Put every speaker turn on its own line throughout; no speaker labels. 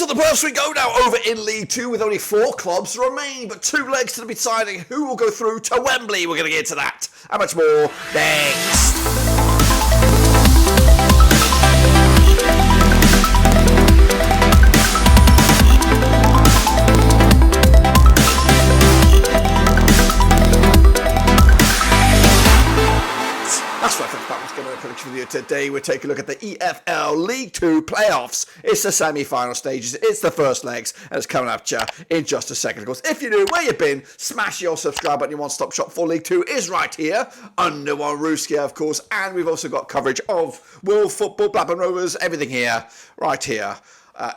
Into the playoffs we go now over in League 2 with only 4 clubs remaining, but 2 legs to be deciding who will go through to Wembley. We're going to get into that and much more next. That's right, folks, back with a prediction video today. We're taking a look at the EFL League 2 playoffs. It's the semi-final stages, it's the first legs, and it's coming up to you in just a second. Of course, if you're new, where you've been, smash your subscribe button. Your one-stop shop for League 2 is right here, under one roof, of course, and we've also got coverage of World Football, Blackburn Rovers, everything here, right here.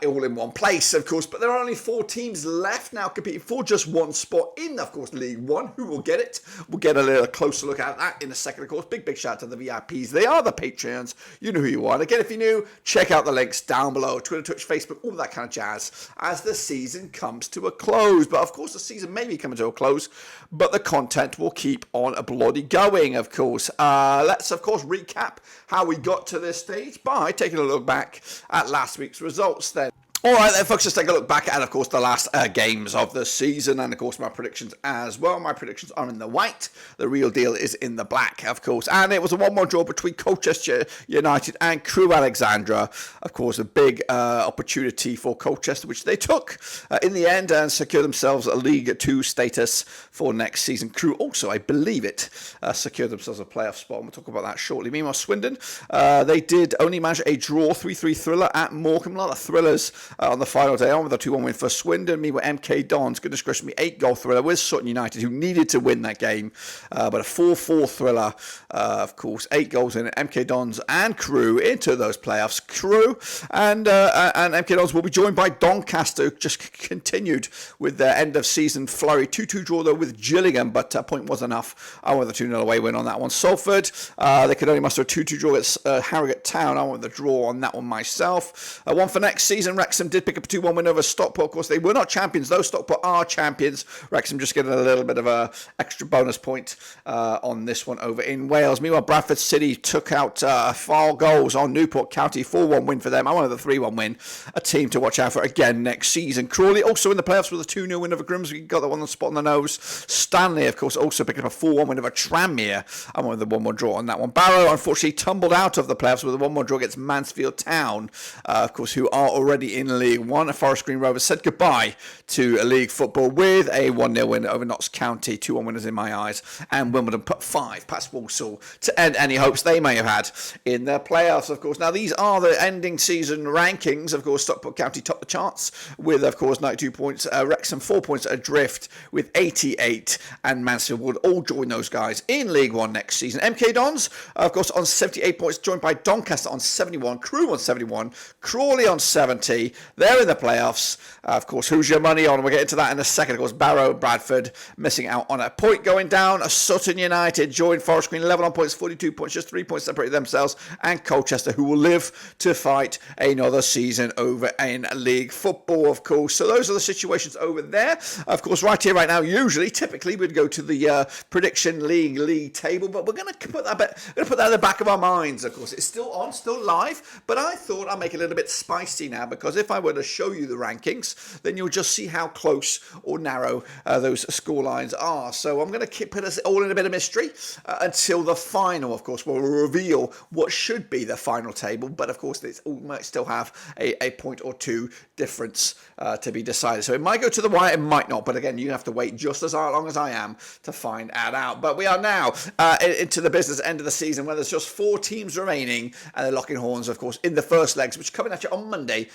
All in one place, of course, but there are only 4 teams left now competing for just one spot in, of course, League 1. Who will get it? We'll get a little closer look at that in a second, of course. Big shout out to the VIPs. They are the Patreons. You know who you are. And again, if you're new, check out the links down below. Twitter, Twitch, Facebook, all that kind of jazz as the season comes to a close. But, of course, the season may be coming to a close, but the content will keep on bloody going, of course. Let's, of course, recap how we got to this stage by taking a look back at last week's results then. Alright then folks, let's take a look back at, of course, the last games of the season and, of course, my predictions as well. My predictions are in the white. The real deal is in the black, of course. And it was a 1-1 draw between Colchester United and Crewe Alexandra. Of course, a big opportunity for Colchester, which they took in the end and secured themselves a League 2 status for next season. Crewe also, I believe it, secured themselves a playoff spot. And we'll talk about that shortly. Meanwhile, Swindon, they did only manage a draw 3-3 thriller at Morecambe. A lot of thrillers on the final day on with a 2-1 win for Swindon. Meanwhile, MK Dons, goodness gracious me, 8-goal thriller with Sutton United, who needed to win that game. But a 4-4 thriller, of course, 8 goals in it. MK Dons and Crewe into those playoffs. Crewe and MK Dons will be joined by Doncaster, who just continued with their end of season flurry. 2-2 draw though with Gillingham, but a point was enough. I went with the 2-0 away win on that one. Salford, they could only muster a 2-2 draw at Harrogate Town. I went with the draw on that one myself. One for next season, Wrexham did pick up a 2-1 win over Stockport. Of course, they were not champions, though. Stockport are champions. Wrexham just getting a little bit of a extra bonus point on this one over in Wales. Meanwhile, Bradford City took out 4 goals on Newport County. 4-1 win for them. I wanted the 3-1 win. A team to watch out for again next season. Crawley also in the playoffs with a 2-0 win over Grimsby. Got that one on the spot on the nose. Stanley, of course, also picking up a 4-1 win over Tranmere. I wanted the 1-1 draw on that one. Barrow, unfortunately, tumbled out of the playoffs with a 1-1 draw against Mansfield Town, of course, who are already in League 1. Forest Green Rovers said goodbye to league football with a 1-0 win over Notts County. 2-1 winners in my eyes. And Wimbledon put 5 past Walsall to end any hopes they may have had in their playoffs, of course. Now, these are the ending season rankings. Of course, Stockport County topped the charts with, of course, 92 points. Wrexham 4 points adrift with 88. And Mansfield would all join those guys in League 1 next season. MK Dons, of course, on 78 points, joined by Doncaster on 71. Crewe on 71. Crawley on 70. They're in the playoffs. Of course, who's your money on? We'll get into that in a second. Of course, Barrow, Bradford missing out on a point going down. Sutton United joined Forest Green 11 on points, 42 points, just 3 points separated themselves. And Colchester, who will live to fight another season over in League Football, of course. So those are the situations over there. Of course, right here, right now, typically, we'd go to the prediction league table, but we're going to put that in the back of our minds, of course. It's still on, still live, but I thought I'd make it a little bit spicy now, because if I were to show you the rankings, then you'll just see how close or narrow those score lines are. So I'm going to put us all in a bit of mystery until the final, of course, will reveal what should be the final table. But of course, it might still have a point or two difference to be decided. So it might go to the wire, it might not. But again, you have to wait just as long as I am to find that out. But we are now into the business end of the season, where there's just 4 teams remaining, and they're locking horns, of course, in the first legs, which are coming at you on Monday,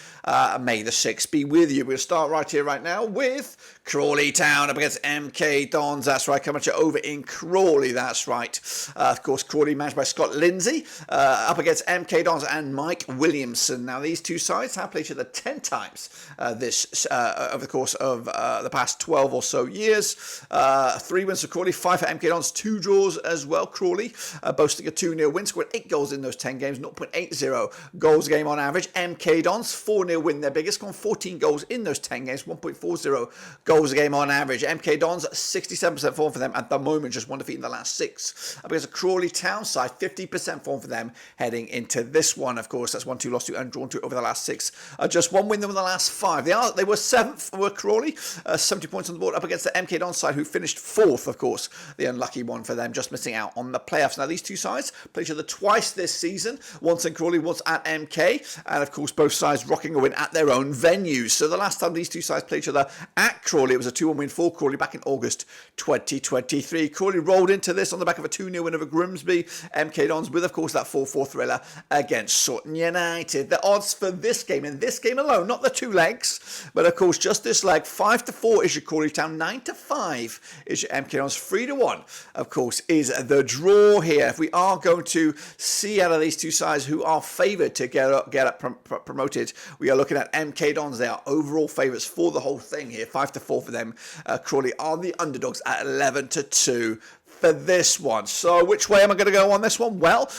May the 6th. Be with you. We'll start right here, right now, with Crawley Town up against MK Dons. That's right, coming at you over in Crawley. That's right. Of course, Crawley managed by Scott Lindsay up against MK Dons and Mike Williamson. Now, these two sides have played each other 10 times over the course of the past 12 or so years. 3 wins for Crawley, 5 for MK Dons, 2 draws as well. Crawley boasting a 2-0 win, scored 8 goals in those 10 games, 0.80 goals a game on average. MK Dons, 4-0 win win their biggest, scoring 14 goals in those 10 games, 1.40 goals a game on average. MK Dons, 67% form for them at the moment, just one defeat in the last 6. Up against a Crawley Town side, 50% form for them heading into this one. Of course, that's 1-2 lost to and drawn to over the last 6. Just one win them in the last 5. They were 7th, were Crawley, 70 points on the board, up against the MK Dons side, who finished 4th, of course, the unlucky one for them, just missing out on the playoffs. Now, these two sides played each other twice this season, once in Crawley, once at MK, and of course, both sides rocking a win at their own venues. So the last time these two sides played each other at Crawley, it was a 2-1 win for Crawley back in August 2023. Crawley rolled into this on the back of a 2-0 win over Grimsby. MK Dons with, of course, that 4-4 thriller against Sutton United. The odds for this game, in this game alone, not the 2 legs, but of course just this leg, 5-4 is your Crawley Town, 9-5 is your MK Dons, 3-1, of course, is the draw here. If we are going to see out of these two sides who are favoured to get up promoted, we are looking at MK Dons. They are overall favourites for the whole thing here, 5-4 for them. Crawley are the underdogs at 11-2 for this one. So which way am I going to go on this one? Well,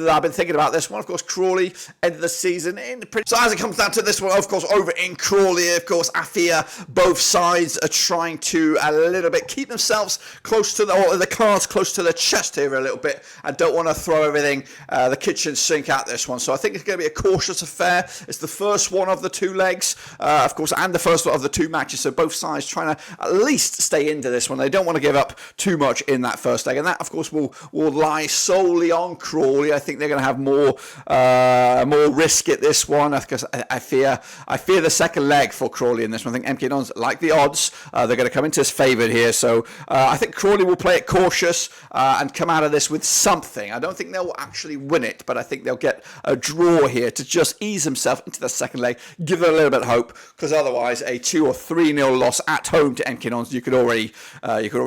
I've been thinking about this one. Of course, Crawley ended the season in pretty... So as it comes down to this one, of course, over in Crawley, of course, I fear both sides are trying to a little bit keep themselves close to the cards close to the chest here a little bit. I don't want to throw everything the kitchen sink at this one. So I think it's going to be a cautious affair. It's the first one of the 2 legs, of course, and the first one of the 2 matches. So both sides trying to at least stay into this one. They don't want to give up too much in that first leg, and that, of course, will lie solely on Crawley. I think they're going to have more risk at this one, because I fear the second leg for Crawley in this one. I think MK Dons like the odds. They're going to come into his favoured here, so I think Crawley will play it cautious and come out of this with something. I don't think they'll actually win it, but I think they'll get a draw here to just ease themselves into the second leg, give it a little bit of hope, because otherwise a 2 or 3-0 loss at home to MK Dons, you could already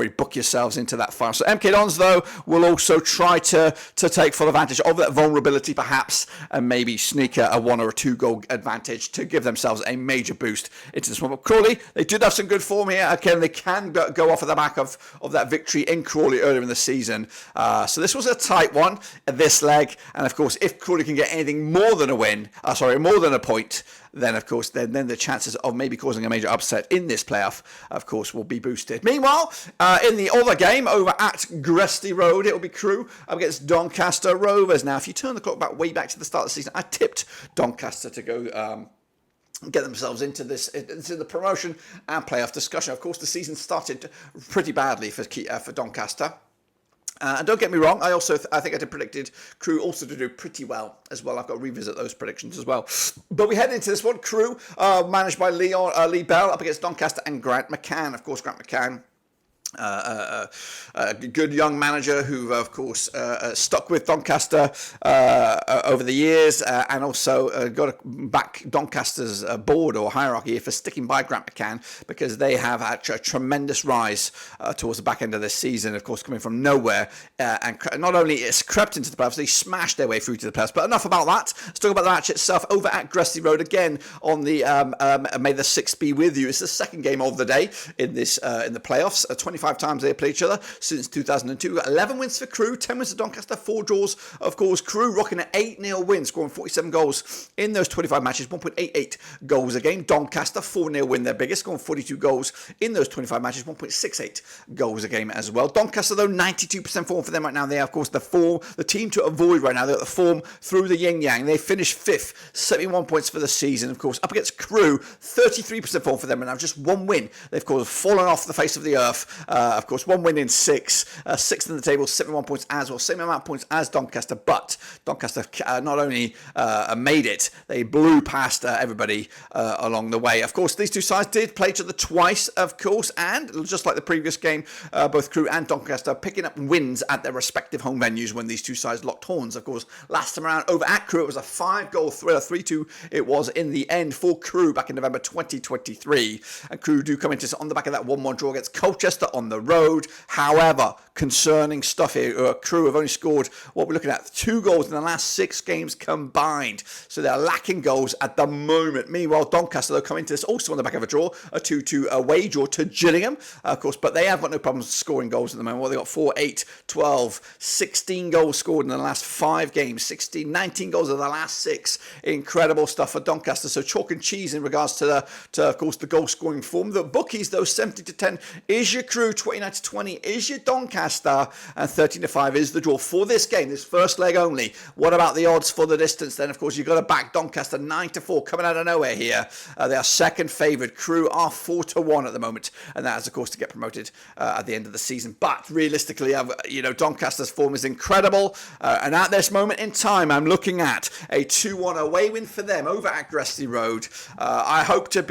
book yourselves into that final. So MK Dons, though, will also try to take full advantage of that vulnerability, perhaps, and maybe sneak a 1 or a 2 goal advantage to give themselves a major boost into this one. But Crawley, they did have some good form here. Again, they can go off of the back of that victory in Crawley earlier in the season. So this was a tight one at this leg. And of course, if Crawley can get anything more than a point, then of course then the chances of maybe causing a major upset in this playoff, of course, will be boosted. Meanwhile, in the other game over at Gresty Road, it will be Crewe up against Doncaster Rovers. Now, if you turn the clock way back to the start of the season, I tipped Doncaster to go get themselves into the promotion and playoff discussion. Of course, the season started pretty badly for Doncaster. And don't get me wrong, I think I did predicted Crewe also to do pretty well as well. I've got to revisit those predictions as well. But we head into this one. Crewe, managed by Lee Bell, up against Doncaster and Grant McCann. Of course, Grant McCann, a good young manager who, of course, stuck with Doncaster over the years, and also got back Doncaster's board or hierarchy for sticking by Grant McCann, because they have had a tremendous rise towards the back end of this season, of course, coming from nowhere, and not only it's crept into the playoffs, they smashed their way through to the playoffs. But enough about that. Let's talk about the match itself over at Gresty Road again on the May the 6th be with you. It's the second game of the day in the playoffs. 25 times they played each other since 2002. 11 wins for Crewe, 10 wins for Doncaster, 4 draws. Of course, Crewe rocking an 8-0 win, scoring 47 goals in those 25 matches, 1.88 goals a game. Doncaster, 4-0 win, their biggest, scoring 42 goals in those 25 matches, 1.68 goals a game as well. Doncaster, though, 92% form for them right now. They are, of course, the team to avoid right now. They've got the form through the yin-yang. They finished 5th, 71 points for the season, of course. Up against Crewe, 33% form for them, and now just 1 win. They've, of course, fallen off the face of the earth. Of course, 1 win in 6, 6th in the table, 71 points as well, same amount of points as Doncaster, but Doncaster not only made it, they blew past everybody along the way. Of course, these two sides did play each other twice, of course, and just like the previous game, both Crewe and Doncaster picking up wins at their respective home venues when these two sides locked horns. Of course, last time around over at Crewe, it was a 5-goal thriller, 3-2 it was in the end for Crewe back in November 2023, and Crewe do come into this on the back of that 1-1 draw against Colchester on the road. However, concerning stuff here. Crew have only scored, what we're looking at, 2 goals in the last 6 games combined. So they're lacking goals at the moment. Meanwhile, Doncaster, they'll come into this also on the back of a draw, a 2-2 away draw to Gillingham, of course, but they have got no problems scoring goals at the moment. Well, they've got 4, 8, 12, 16 goals scored in the last 5 games, 16, 19 goals in the last 6. Incredible stuff for Doncaster. So chalk and cheese in regards to of course, the goal scoring form. The bookies, though, 70-10 is your Crew, 29-20 is your Doncaster, and 13-5 is the draw for this game, this first leg only. What about the odds for the distance then? Of course, you've got to back Doncaster 9-4 coming out of nowhere here. They are second favoured. Crew are 4-1 at the moment, and that is, of course, to get promoted at the end of the season. But realistically, Doncaster's form is incredible, and at this moment in time, I'm looking at a 2-1 away win for them over at Gresty Road. I hope to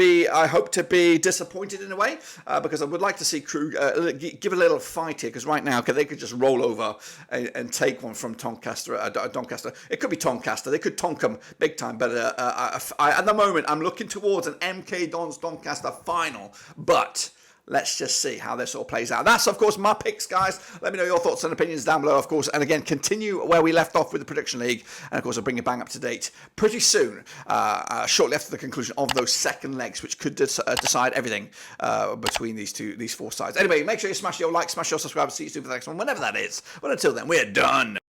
be disappointed in a way, because I would like to see Crew give a little fight here, because right now they could just roll over and take one from Doncaster. It could be Doncaster. They could tonk them big time, but at the moment I'm looking towards an MK Dons Doncaster final, but let's just see how this all plays out. That's, of course, my picks, guys. Let me know your thoughts and opinions down below, of course. And again, continue where we left off with the Prediction League. And, of course, I'll bring you bang up to date pretty soon, shortly after the conclusion of those second legs, which could decide everything between these 4 sides. Anyway, make sure you smash your like, smash your subscribe, see you soon for the next one, whenever that is. But until then, we're done.